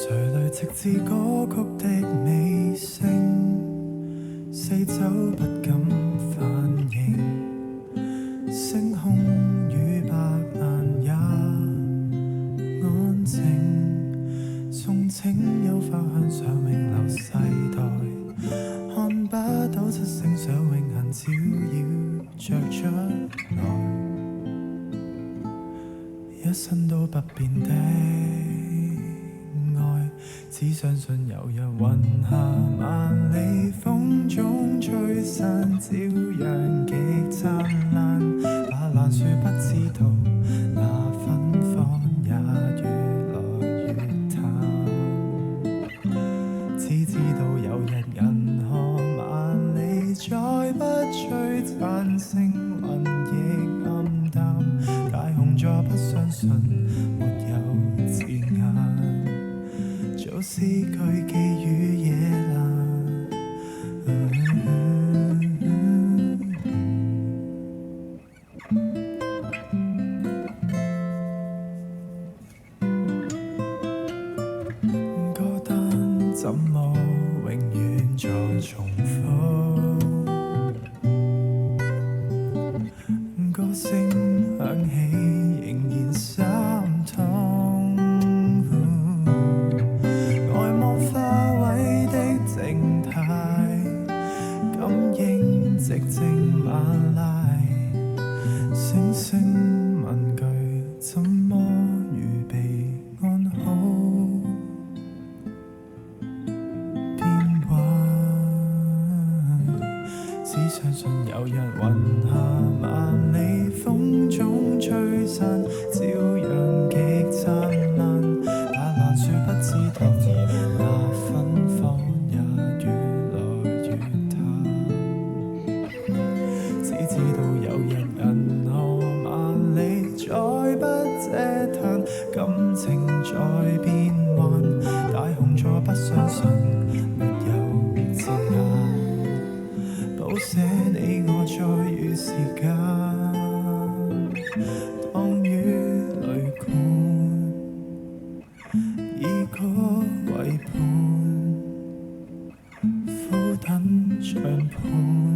誰來直至歌曲的尾聲，四周不敢反應，星空與白顏也安靜，縱情有花香想永留世代，看不到七星想永恆照耀着將來，一生都不變的愛，只相信有日雲下萬里風中吹散，照樣極燦爛。把爛樹不知道，那芬芳也越來越淡。只知道有日銀河萬里，再不璀璨，星雲亦暗淡。大紅座不相信沒有字眼，做詩句寄予野蘭。歌單怎麼永遠在重複？歌聲響起仍然心痛。呆望花萎的靜態，感應寂靜晚來，星星問句怎麼預備安好變幻？只相信有日雲下萬里風中吹散，照樣極燦爛。把爛樹不知道，那芬芳也越來越淡。只知道有日銀河萬里，再不嗟嘆，感情在變幻。大紅座不相信沒有字眼，譜寫你我再遇時間，當於淚灌，以歌為伴，苦等唱盤。